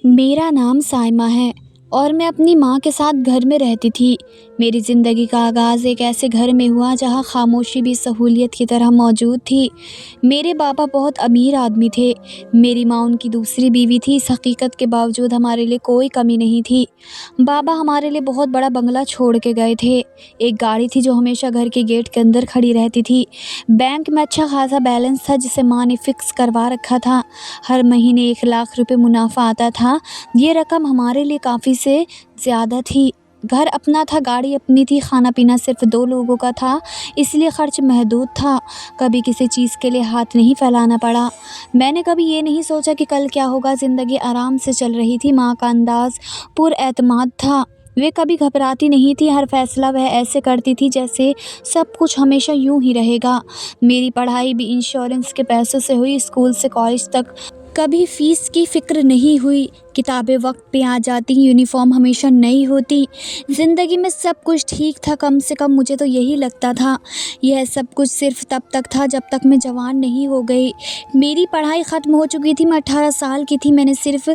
میرا نام سائمہ ہے اور میں اپنی ماں کے ساتھ گھر میں رہتی تھی۔ میری زندگی کا آغاز ایک ایسے گھر میں ہوا جہاں خاموشی بھی سہولیت کی طرح موجود تھی۔ میرے بابا بہت امیر آدمی تھے، میری ماں ان کی دوسری بیوی تھی۔ اس حقیقت کے باوجود ہمارے لیے کوئی کمی نہیں تھی۔ بابا ہمارے لیے بہت بڑا بنگلہ چھوڑ کے گئے تھے۔ ایک گاڑی تھی جو ہمیشہ گھر کے گیٹ کے اندر کھڑی رہتی تھی۔ بینک میں اچھا خاصا بیلنس تھا جسے ماں نے فکس کروا رکھا تھا۔ ہر مہینے 1 لاکھ روپے منافع آتا تھا۔ یہ رقم ہمارے لیے کافی سے زیادہ تھی۔ گھر اپنا تھا، گاڑی اپنی تھی، کھانا پینا صرف 2 لوگوں کا تھا، اس لیے خرچ محدود تھا۔ کبھی کسی چیز کے لیے ہاتھ نہیں پھیلانا پڑا۔ میں نے کبھی یہ نہیں سوچا کہ کل کیا ہوگا۔ زندگی آرام سے چل رہی تھی۔ ماں کا انداز پر اعتماد تھا، وہ کبھی گھبراتی نہیں تھی۔ ہر فیصلہ وہ ایسے کرتی تھی جیسے سب کچھ ہمیشہ یوں ہی رہے گا۔ میری پڑھائی بھی انشورنس کے پیسوں سے ہوئی، اسکول سے کالج تک کبھی فیس کی فکر نہیں ہوئی۔ کتابیں وقت پہ آ جاتی، یونیفارم ہمیشہ نئی ہوتی۔ زندگی میں سب کچھ ٹھیک تھا، کم سے کم مجھے تو یہی لگتا تھا۔ یہ سب کچھ صرف تب تک تھا جب تک میں جوان نہیں ہو گئی۔ میری پڑھائی ختم ہو چکی تھی، میں 18 سال کی تھی۔ میں نے صرف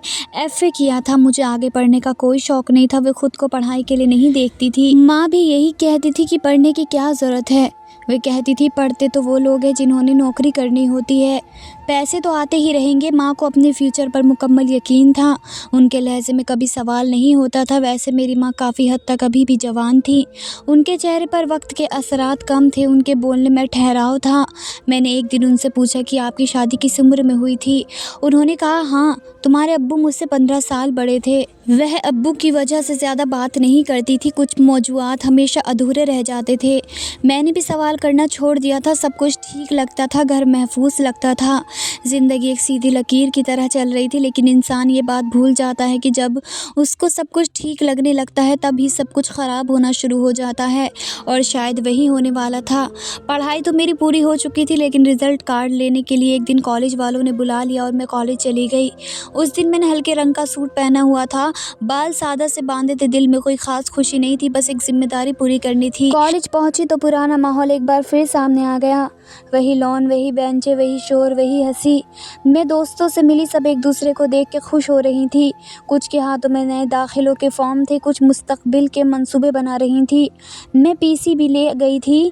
FA کیا تھا، مجھے آگے پڑھنے کا کوئی شوق نہیں تھا۔ وہ خود کو پڑھائی کے لیے نہیں دیکھتی تھی۔ ماں بھی یہی کہتی تھی کہ پڑھنے کی کیا ضرورت ہے۔ وہ کہتی تھی پڑھتے تو وہ لوگ ہیں جنہوں نے نوکری کرنی ہوتی ہے، پیسے تو آتے ہی رہیں گے۔ ماں کو اپنے فیوچر پر مکمل یقین تھا، ان کے لہجے میں کبھی سوال نہیں ہوتا تھا۔ ویسے میری ماں کافی حد تک ابھی بھی جوان تھی، ان کے چہرے پر وقت کے اثرات کم تھے، ان کے بولنے میں ٹھہراؤ تھا۔ میں نے ایک دن ان سے پوچھا کہ آپ کی شادی کس عمر میں ہوئی تھی؟ انہوں نے کہا ہاں، تمہارے ابو مجھ سے 15 سال بڑے تھے۔ وہ ابو کی وجہ سے زیادہ بات نہیں کرتی تھی، کچھ موضوعات ہمیشہ ادھورے رہ جاتے تھے۔ میں نے بھی سوال کرنا چھوڑ دیا تھا۔ سب کچھ ٹھیک لگتا تھا، گھر محفوظ لگتا تھا، زندگی ایک سیدھی لکیر کی طرح چل رہی تھی۔ لیکن انسان یہ بات بھول جاتا ہے کہ جب اس کو سب کچھ ٹھیک لگنے لگتا ہے تب ہی سب کچھ خراب ہونا شروع ہو جاتا ہے، اور شاید وہی ہونے والا تھا۔ پڑھائی تو میری پوری ہو چکی تھی، لیکن رزلٹ کارڈ لینے کے لیے ایک دن کالج والوں نے بلا لیا اور میں کالج چلی گئی۔ اس دن میں نے ہلکے رنگ کا سوٹ پہنا ہوا تھا، بال سادہ سے باندھے تھے۔ دل میں کوئی خاص خوشی نہیں تھی، بس ایک ذمہ داری پوری کرنی تھی۔ کالج پہنچی تو پرانا ماحول ایک بار پھر سامنے آ گیا۔ وہی لان، وہی بینچیں، وہی شور، وہی ہنسی۔ میں دوستوں سے ملی، سب ایک دوسرے کو دیکھ کے خوش ہو رہی تھی۔ کچھ کے ہاتھوں میں نئے داخلوں کے فارم تھے، کچھ مستقبل کے منصوبے بنا رہی تھیں۔ میں PC بھی لے گئی تھی۔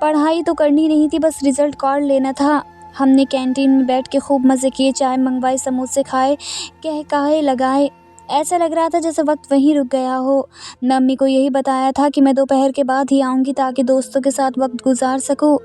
پڑھائی تو کرنی نہیں تھی، بس رزلٹ کارڈ لینا تھا۔ ہم نے کینٹین میں بیٹھ کے خوب مزے کیے، چائے منگوائی، سموسے کھائے، کہے لگائے۔ ایسا لگ رہا تھا جیسے وقت وہیں رک گیا ہو۔ میں امی کو یہی بتایا تھا کہ میں دوپہر کے بعد ہی آؤں گی تاکہ دوستوں کے ساتھ وقت گزار سکوں۔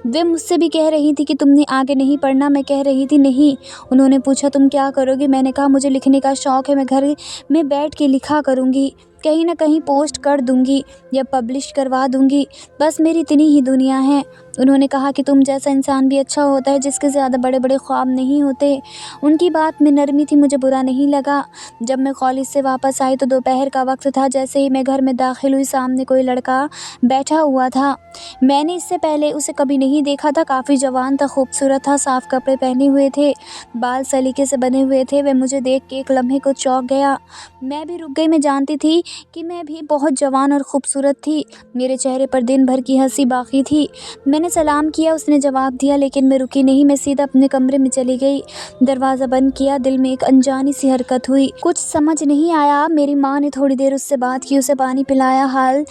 وہ مجھ سے بھی کہہ رہی تھی کہ تم نے آگے نہیں پڑھنا، میں کہہ رہی تھی نہیں۔ انہوں نے پوچھا تم کیا کرو گی؟ میں نے کہا مجھے لکھنے کا شوق ہے، میں گھر میں بیٹھ کے لکھا کروں گی، کہیں نہ کہیں پوسٹ کر دوں گی یا پبلش کروا دوں گی، بس میری اتنی ہی دنیا ہے۔ انہوں نے کہا کہ تم جیسا انسان بھی اچھا ہوتا ہے جس کے زیادہ بڑے بڑے خواب نہیں ہوتے۔ ان کی بات میں نرمی تھی، مجھے برا نہیں لگا۔ جب میں کالج سے واپس آئی تو دوپہر کا وقت تھا۔ جیسے ہی میں گھر میں داخل ہوئی، سامنے کوئی لڑکا بیٹھا ہوا تھا۔ میں نے اس سے پہلے اسے کبھی نہیں دیکھا تھا۔ کافی جوان تھا، خوبصورت تھا، صاف کپڑے پہنے ہوئے تھے، بال سلیقے سے بنے ہوئے تھے۔ وہ مجھے دیکھ کے ایک لمحے کو چونک گیا۔ میں بھی رک گئی۔ میں جانتی تھی کہ میں بھی بہت جوان اور خوبصورت تھی، میرے چہرے پر دن بھر کی ہنسی باقی تھی۔ میں نے سلام کیا، اس نے جواب دیا، لیکن میں رکی نہیں۔ میں سیدھا اپنے کمرے میں چلی گئی، دروازہ بند کیا۔ دل میں ایک انجانی سی حرکت ہوئی، کچھ سمجھ نہیں آیا۔ میری ماں نے تھوڑی دیر اس سے بات کی، اسے پانی پلایا، حال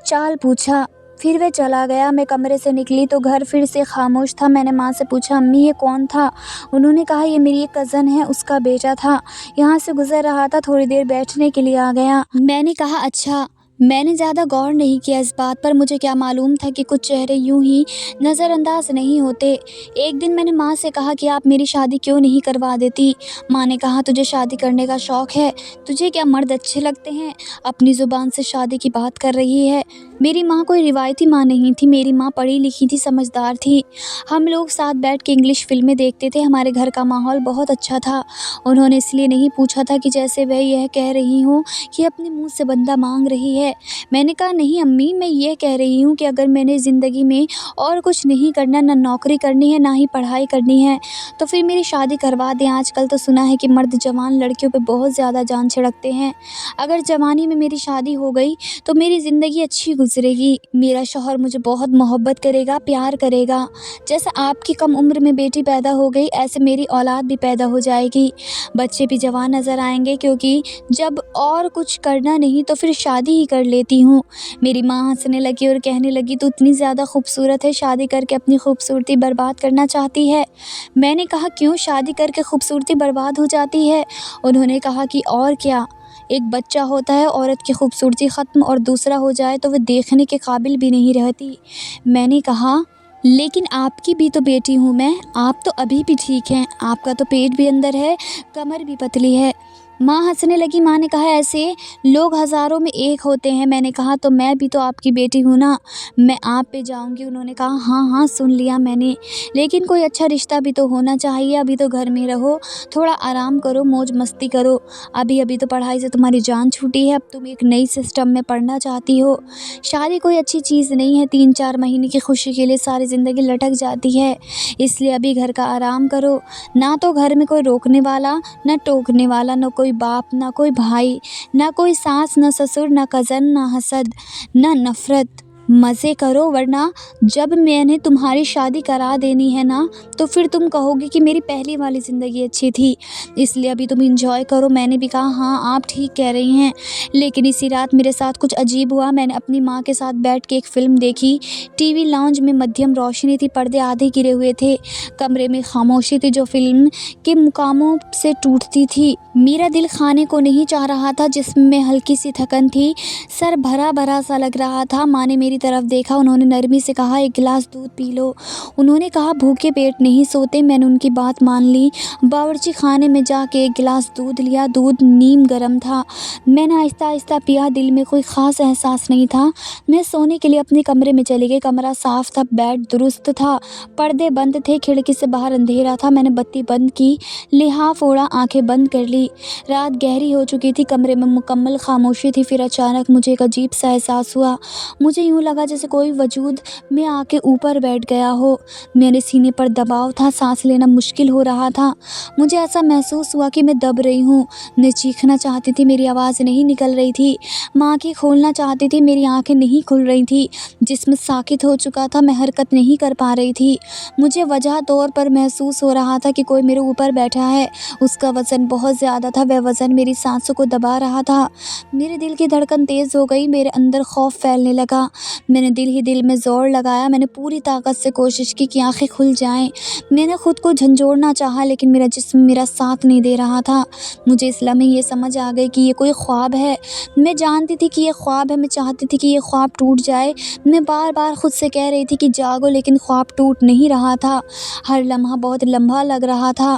چال پوچھا، پھر وہ چلا گیا۔ میں کمرے سے نکلی تو گھر پھر سے خاموش تھا۔ میں نے ماں سے پوچھا امی یہ کون تھا؟ انہوں نے کہا یہ میری ایک کزن ہے، اس کا بیٹا تھا، یہاں سے گزر رہا تھا، تھوڑی دیر بیٹھنے کے لیے آ گیا۔ میں نے کہا اچھا۔ میں نے زیادہ غور نہیں کیا اس بات پر، مجھے کیا معلوم تھا کہ کچھ چہرے یوں ہی نظر انداز نہیں ہوتے۔ ایک دن میں نے ماں سے کہا کہ آپ میری شادی کیوں نہیں کروا دیتی؟ ماں نے کہا تجھے شادی کرنے کا شوق ہے، تجھے کیا مرد اچھے لگتے ہیں؟ اپنی زبان سے شادی کی بات کر رہی ہے۔ میری ماں کوئی روایتی ماں نہیں تھی، میری ماں پڑھی لکھی تھی، سمجھدار تھی۔ ہم لوگ ساتھ بیٹھ کے انگلش فلمیں دیکھتے تھے، ہمارے گھر کا ماحول بہت اچھا تھا۔ انہوں نے اس لیے نہیں پوچھا تھا کہ جیسے وہ یہ کہہ رہی ہوں کہ اپنے منہ سے بندہ مانگ رہی ہے۔ ہے۔ میں نے کہا نہیں امی، میں یہ کہہ رہی ہوں کہ اگر میں نے زندگی میں اور کچھ نہیں کرنا، نہ نوکری کرنی ہے نہ ہی پڑھائی کرنی ہے، تو پھر میری شادی کروا دیں۔ آج کل تو سنا ہے کہ مرد جوان لڑکیوں پہ بہت زیادہ جان چھڑکتے ہیں۔ اگر جوانی میں میری شادی ہو گئی تو میری زندگی اچھی گزرے گی، میرا شوہر مجھے بہت محبت کرے گا، پیار کرے گا۔ جیسے آپ کی کم عمر میں بیٹی پیدا ہو گئی، ایسے میری اولاد بھی پیدا ہو جائے گی، بچے بھی جوان نظر آئیں گے، کیونکہ جب اور کچھ کرنا نہیں تو پھر شادی ہی کر لیتی ہوں۔ میری ماں ہنسنے لگی اور کہنے لگی تو اتنی زیادہ خوبصورت ہے، شادی کر کے اپنی خوبصورتی برباد کرنا چاہتی ہے؟ میں نے کہا کیوں، شادی کر کے خوبصورتی برباد ہو جاتی ہے؟ انہوں نے کہا کہ اور کیا، ایک بچہ ہوتا ہے، عورت کی خوبصورتی ختم، اور دوسرا ہو جائے تو وہ دیکھنے کے قابل بھی نہیں رہتی۔ میں نے کہا لیکن آپ کی بھی تو بیٹی ہوں میں، آپ تو ابھی بھی ٹھیک ہیں، آپ کا تو پیٹ بھی اندر ہے، کمر بھی پتلی ہے۔ ماں ہنسنے لگی۔ ماں نے کہا ایسے لوگ ہزاروں میں ایک ہوتے ہیں۔ میں نے کہا تو میں بھی تو آپ کی بیٹی ہوں نا، میں آپ پہ جاؤں گی؟ انہوں نے کہا ہاں ہاں سن لیا میں نے، لیکن کوئی اچھا رشتہ بھی تو ہونا چاہیے، ابھی تو گھر میں رہو، تھوڑا آرام کرو، موج مستی کرو، ابھی تو پڑھائی سے تمہاری جان چھوٹی ہے، اب تم ایک نئی سسٹم میں پڑھنا چاہتی ہو۔ شادی کوئی اچھی چیز نہیں ہے، 3-4 مہینے کی خوشی کے لیے ساری زندگی لٹک جاتی ہے، اس لیے ابھی گھر کا آرام کرو۔ نہ تو گھر میں کوئی روکنے والا، نہ ٹوکنے والا، نہ کوئی باپ، نہ کوئی بھائی، نہ کوئی ساس، نہ سسر، نہ کزن، نہ حسد، نہ نفرت۔ مزے کرو، ورنہ جب میں نے تمہاری شادی کرا دینی ہے نا تو پھر تم کہو گی کہ میری پہلی والی زندگی اچھی تھی، اس لیے ابھی تم انجوائے کرو۔ میں نے بھی کہا ہاں آپ ٹھیک کہہ رہی ہیں، لیکن اسی رات میرے ساتھ کچھ عجیب ہوا۔ میں نے اپنی ماں کے ساتھ بیٹھ کے ایک فلم دیکھی، ٹی وی لاؤنج میں مدھیم روشنی تھی، پردے آدھے گرے ہوئے تھے، کمرے میں خاموشی تھی جو فلم کے مقاموں سے ٹوٹتی تھی۔ میرا دل کھانے کو نہیں چاہ رہا تھا، جسم میں ہلکی سی تھکن تھی، سر بھرا بھرا سا لگ رہا تھا۔ ماں نے میری طرف دیکھا، انہوں نے نرمی سے کہا ایک گلاس دودھ پی لو۔ انہوں نے کہا بھوکے پیٹ نہیں سوتے۔ میں نے ان کی بات مان لی، باورچی خانے میں جا کے ایک گلاس دودھ لیا۔ دودھ نیم گرم تھا، میں نے آہستہ آہستہ پیا، دل میں کوئی خاص احساس نہیں تھا۔ میں سونے کے لیے اپنے کمرے میں چلی گئی۔ کمرہ صاف تھا، بیڈ درست تھا، پردے بند تھے، کھڑکی سے باہر اندھیرا تھا۔ میں نے بتی بند کی، لحاف اوڑھا، آنکھیں بند کر لی۔ رات گہری ہو چکی تھی، کمرے میں مکمل خاموشی تھی۔ پھر اچانک مجھے ایک عجیب سا احساس ہوا، مجھے یوں لگا جیسے کوئی وجود میں آ کے اوپر بیٹھ گیا ہو۔ میرے سینے پر دباؤ تھا، سانس لینا مشکل ہو رہا تھا۔ مجھے ایسا محسوس ہوا کہ میں دب رہی ہوں۔ میں چیخنا چاہتی تھی، میری آواز نہیں نکل رہی تھی۔ میں آنکھیں کھولنا چاہتی تھی، میری آنکھیں نہیں کھل رہی تھی۔ جسم ساکت ہو چکا تھا، میں حرکت نہیں کر پا رہی تھی۔ مجھے وجہ طور پر محسوس ہو رہا تھا کہ کوئی میرے اوپر بیٹھا ہے، اس کا وزن بہت زیادہ تھا، وہ وزن میری سانسوں کو دبا رہا تھا۔ میرے دل کی دھڑکن تیز ہو گئی، میرے اندر خوف پھیلنے لگا۔ میں نے دل ہی دل میں زور لگایا، میں نے پوری طاقت سے کوشش کی کہ آنکھیں کھل جائیں۔ میں نے خود کو جھنجھوڑنا چاہا، لیکن میرا جسم میرا ساتھ نہیں دے رہا تھا۔ مجھے اس لمحے یہ سمجھ آ گئی کہ یہ کوئی خواب ہے۔ میں جانتی تھی کہ یہ خواب ہے، میں چاہتی تھی کہ یہ خواب ٹوٹ جائے۔ میں بار بار خود سے کہہ رہی تھی کہ جاگو، لیکن خواب ٹوٹ نہیں رہا تھا۔ ہر لمحہ بہت لمبا لگ رہا تھا،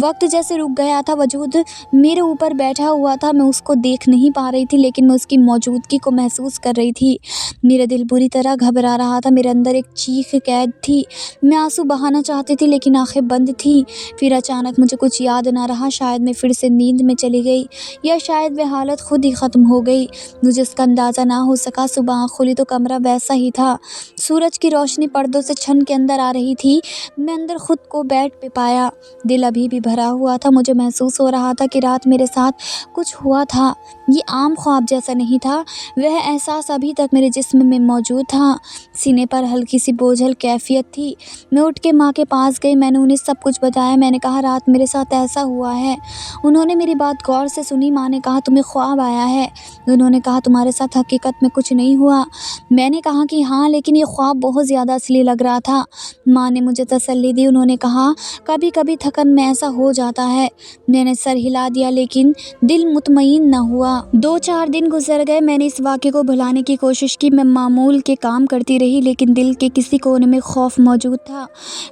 وقت جیسے رک گیا تھا۔ وجود میرے اوپر بیٹھا ہوا تھا، میں اس کو دیکھ نہیں پا رہی تھی، لیکن میں اس کی موجودگی کو محسوس کر رہی تھی۔ میرا دل بری طرح گھبرا رہا تھا، میرے اندر ایک چیخ قید تھی۔ میں آنسو بہانا چاہتی تھی، لیکن آنکھیں بند تھیں۔ پھر اچانک مجھے کچھ یاد نہ رہا، شاید میں پھر سے نیند میں چلی گئی، یا شاید وہ حالت خود ہی ختم ہو گئی۔ مجھے اس کا اندازہ نہ ہو سکا۔ صبح آنکھ کھلی تو کمرہ ویسا ہی تھا، سورج کی روشنی پردوں سے چھن کے اندر آ رہی تھی۔ میں اندر خود کو بیڈ پہ پایا، دل ابھی بھی بھرا ہوا تھا۔ مجھے محسوس ہو رہا تھا کہ رات میرے ساتھ کچھ ہوا تھا، یہ عام خواب جیسا نہیں تھا، وہ احساس ابھی تک میرے جسم میں موجود تھا۔ سینے پر ہلکی سی بوجھل کیفیت تھی۔ میں اٹھ کے ماں کے پاس گئی، میں نے انہیں سب کچھ بتایا۔ میں نے کہا رات میرے ساتھ ایسا ہوا ہے۔ انہوں نے میری بات غور سے سنی۔ ماں نے کہا تمہیں خواب آیا ہے؟ انہوں نے کہا تمہارے ساتھ حقیقت میں کچھ نہیں ہوا؟ میں نے کہا کہ ہاں، لیکن یہ خواب بہت زیادہ اصلی لگ رہا تھا۔ ماں نے مجھے تسلی دی، انہوں نے کہا کبھی کبھی تھکن میں ایسا ہو جاتا ہے۔ میں نے سر ہلا دیا، لیکن دل مطمئن نہ ہوا۔ 2-4 دن گزر گئے، میں نے اس واقعے کو بھلانے کی کوشش کی۔ میں معمول معمول کے کام کرتی رہی، لیکن دل کے کسی کونے میں خوف موجود تھا۔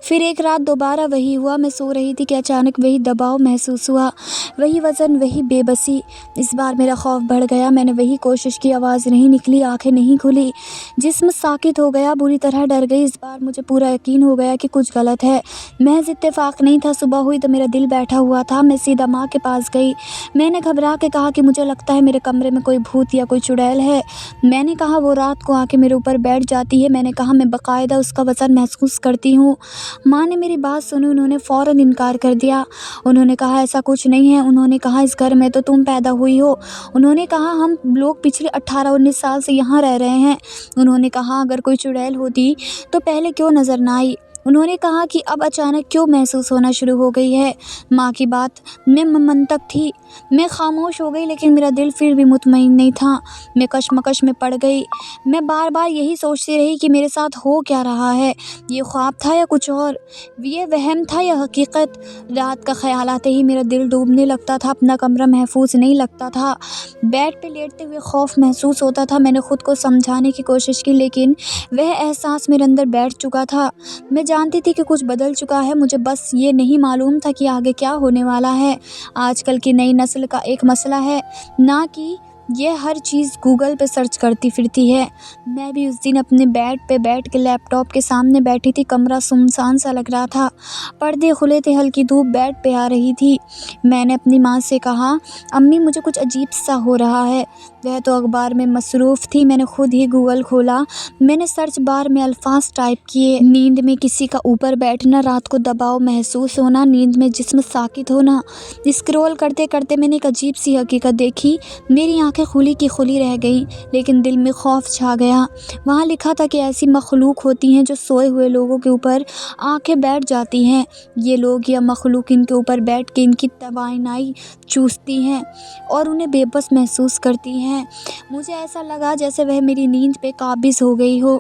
پھر ایک رات دوبارہ وہی ہوا۔ میں سو رہی تھی کہ اچانک وہی دباؤ محسوس ہوا، وہی وزن، وہی بے بسی۔ اس بار میرا خوف بڑھ گیا۔ میں نے وہی کوشش کی، آواز نہیں نکلی، آنکھیں نہیں کھلی، جسم ساکت ہو گیا، بری طرح ڈر گئی۔ اس بار مجھے پورا یقین ہو گیا کہ کچھ غلط ہے، محض اتفاق نہیں تھا۔ صبح ہوئی تو میرا دل بیٹھا ہوا تھا۔ میں سیدھا ماں کے پاس گئی۔ میں نے گھبرا کے کہا کہ مجھے لگتا ہے میرے کمرے میں کوئی بھوت یا کوئی چڑیل ہے۔ میں نے کہا وہ رات کو آ کے میرے اوپر بیٹھ جاتی ہے۔ میں نے کہا میں باقاعدہ اس کا وزن محسوس کرتی ہوں۔ ماں نے میری بات سنی، انہوں نے فوراً انکار کر دیا۔ انہوں نے کہا ایسا کچھ نہیں ہے۔ انہوں نے کہا اس گھر میں تو تم پیدا ہوئی ہو۔ انہوں نے کہا ہم لوگ پچھلے 18-19 سال سے یہاں رہ رہے ہیں۔ انہوں نے کہا اگر کوئی چڑیل ہوتی تو پہلے کیوں نظر نہ آئی۔ انہوں نے کہا کہ اب اچانک کیوں محسوس ہونا شروع ہو گئی ہے۔ ماں کی بات میں منطق تھی۔ میں خاموش ہو گئی، لیکن میرا دل پھر بھی مطمئن نہیں تھا۔ میں کشمکش میں پڑ گئی۔ میں بار بار یہی سوچتی رہی کہ میرے ساتھ ہو کیا رہا ہے، یہ خواب تھا یا کچھ اور، یہ وہم تھا یا حقیقت۔ رات کا خیال آتے ہی میرا دل ڈوبنے لگتا تھا، اپنا کمرہ محفوظ نہیں لگتا تھا، بیڈ پہ لیٹتے ہوئے خوف محسوس ہوتا تھا۔ میں نے خود کو سمجھانے کی کوشش کی، لیکن وہ احساس میرے اندر بیٹھ چکا تھا۔ میں جانتی تھی کہ کچھ بدل چکا ہے، مجھے بس یہ نہیں معلوم تھا کہ آگے کیا ہونے والا ہے۔ آج کل کی نئی نسل کا ایک مسئلہ ہے نا کہ یہ ہر چیز گوگل پہ سرچ کرتی پھرتی ہے۔ میں بھی اس دن اپنے بیڈ پہ بیٹھ کے لیپ ٹاپ کے سامنے بیٹھی تھی۔ کمرہ سنسان سا لگ رہا تھا، پردے کھلے تھے، ہلکی دھوپ بیڈ پہ آ رہی تھی۔ میں نے اپنی ماں سے کہا امی مجھے کچھ عجیب سا ہو رہا ہے۔ وہ تو اخبار میں مصروف تھی۔ میں نے خود ہی گوگل کھولا، میں نے سرچ بار میں الفاظ ٹائپ کیے، نیند میں کسی کا اوپر بیٹھنا، رات کو دباؤ محسوس ہونا، نیند میں جسم ساکت ہونا۔ اسکرول کرتے کرتے میں نے ایک عجیب سی حقیقت دیکھی۔ میری آنکھیں کھلی کی کھلی رہ گئیں، لیکن دل میں خوف چھا گیا۔ وہاں لکھا تھا کہ ایسی مخلوق ہوتی ہیں جو سوئے ہوئے لوگوں کے اوپر آنکھیں بیٹھ جاتی ہیں۔ یہ لوگ یا مخلوق ان کے اوپر بیٹھ کے ان کی توانائی چوستی ہیں اور انہیں بے بس محسوس کرتی ہیں۔ مجھے ایسا لگا جیسے وہ میری نیند پہ قابض ہو گئی ہو۔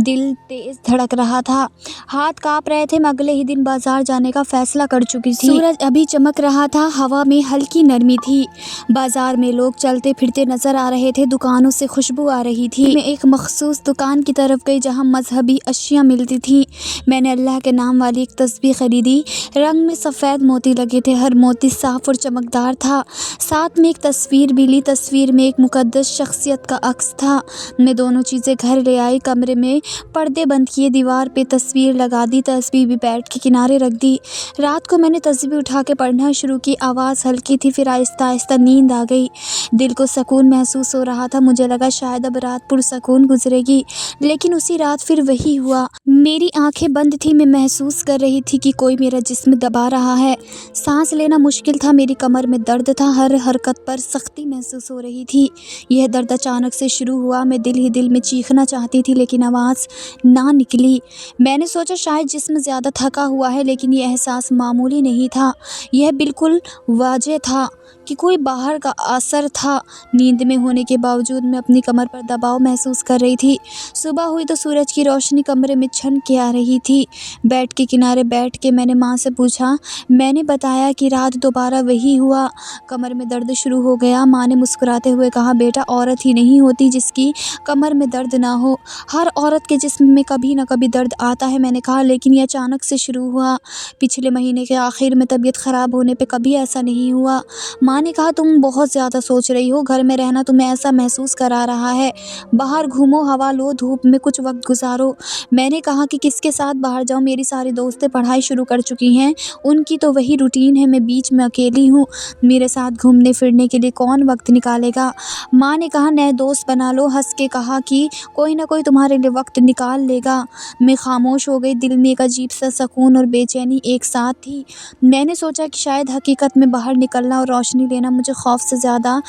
دل تیز دھڑک رہا تھا، ہاتھ کانپ رہے تھے۔ میں اگلے ہی دن بازار جانے کا فیصلہ کر چکی تھی۔ سورج ابھی چمک رہا تھا، ہوا میں ہلکی نرمی تھی۔ بازار میں لوگ چلتے پھرتے نظر آ رہے تھے، دکانوں سے خوشبو آ رہی تھی۔ میں ایک مخصوص دکان کی طرف گئی جہاں مذہبی اشیاء ملتی تھیں۔ میں نے اللہ کے نام والی ایک تسبیح خریدی۔ رنگ میں سفید موتی لگے تھے، ہر موتی صاف اور چمکدار تھا۔ ساتھ میں ایک تصویر بھی لی، تصویر میں ایک مقدس شخصیت کا عکس تھا۔ میں دونوں چیزیں گھر لے آئی، کمرے میں پردے بند کیے، دیوار پہ تصویر لگا دی، تسبیح بھی بیڈ کے کنارے رکھ دی۔ رات کو میں نے تسبیح اٹھا کے پڑھنا شروع کی، آواز ہلکی تھی، پھر آہستہ آہستہ نیند آ گئی۔ دل کو سکون محسوس ہو رہا تھا، مجھے لگا شاید اب رات پرسکون گزرے گی، لیکن اسی رات پھر وہی ہوا۔ میری آنکھیں بند تھی، میں محسوس کر رہی تھی کہ کوئی میرا جسم دبا رہا ہے۔ سانس لینا مشکل تھا، میری کمر میں درد تھا، ہر حرکت پر سختی محسوس ہو رہی تھی۔ یہ درد اچانک سے شروع ہوا، میں دل ہی دل میں چیخنا چاہتی تھی، لیکن آواز نہ نکلی۔ میں نے سوچا شاید جسم زیادہ تھکا ہوا ہے، لیکن یہ احساس معمولی نہیں تھا، یہ بالکل واضح تھا کہ کوئی باہر کا اثر تھا۔ نیند میں ہونے کے باوجود میں اپنی کمر پر دباؤ محسوس کر رہی تھی۔ صبح ہوئی تو سورج کی روشنی کمرے میں چھن کے آ رہی تھی۔ بیڈ کے کنارے بیٹھ کے میں نے ماں سے پوچھا، میں نے بتایا کہ رات دوبارہ وہی ہوا، کمر میں درد شروع ہو گیا۔ ماں نے مسکراتے ہوئے کہا بیٹا عورت ہی نہیں ہوتی جس کی کمر میں درد نہ ہو، ہر عورت کے جسم میں کبھی نہ کبھی درد آتا ہے۔ میں نے کہا لیکن یہ اچانک سے شروع ہوا، پچھلے مہینے کے آخر میں طبیعت خراب ہونے پہ کبھی ایسا نہیں ہوا۔ ماں نے کہا تم بہت زیادہ سوچ رہی ہو، گھر میں رہنا تمہیں ایسا محسوس کرا رہا ہے، باہر گھومو، ہوا لو، دھوپ میں کچھ وقت گزارو۔ میں نے کہا کہ کس کے ساتھ باہر جاؤں، میری ساری دوستیں پڑھائی شروع کر چکی ہیں، ان کی تو وہی روٹین ہے، میں بیچ میں اکیلی ہوں، میرے ساتھ گھومنے پھرنے کے لیے کون وقت نکالے گا۔ ماں نے کہا نئے دوست بنا لو، ہنس کے کہا کہ کوئی نہ کوئی تمہارے لیے وقت نکال لے گا۔ میں خاموش ہو گئی، دل میں ایک عجیب سا سکون اور بے چینی ایک ساتھ تھی۔ میں نے سوچا کہ شاید حقیقت میں باہر نکلنا اور روشنی لینا مجھے خوف سے زیادہ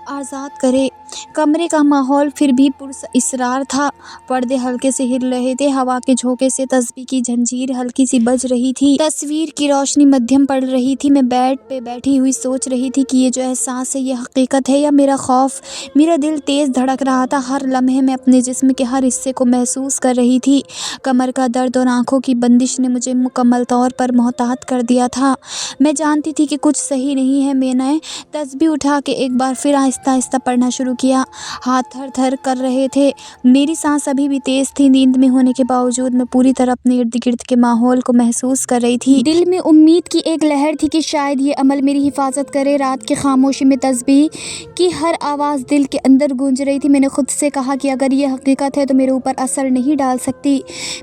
آزاد کرے۔ کمرے کا ماحول پھر بھی پراسرار تھا، پردے ہلکے سے ہل رہے تھے، ہوا کے جھونکے سے تسبیح کی زنجیر ہلکی سی بج رہی تھی، تصویر کی روشنی مدھم پڑ رہی تھی۔ میں بیڈ پہ بیٹھی ہوئی سوچ رہی تھی کہ یہ جو احساس ہے یہ حقیقت ہے یا میرا خوف۔ میرا دل تیز دھڑک رہا تھا، ہر لمحے میں اپنے جسم کے ہر حصے کو محسوس کر رہی تھی۔ کمر کا درد اور آنکھوں کی بندش نے مجھے مکمل طور پر محتاط کر دیا تھا۔ میں جانتی تھی کہ کچھ صحیح نہیں ہے۔ میں نے تسبیح اٹھا کے ایک بار پھر آہستہ آہستہ پڑھنا شروع کیا۔ ہاتھ تھر تھر کر رہے تھے، میری سانس ابھی بھی تیز تھی۔ نیند میں ہونے کے باوجود میں پوری طرح اپنے ارد گرد کے ماحول کو محسوس کر رہی تھی۔ دل میں امید کی ایک لہر تھی کہ شاید یہ عمل میری حفاظت کرے۔ رات کی خاموشی میں تسبیح کی ہر آواز دل کے اندر گونج رہی تھی۔ میں نے خود سے کہا کہ اگر یہ حقیقت ہے تو میرے اوپر اثر نہیں ڈال سکتی۔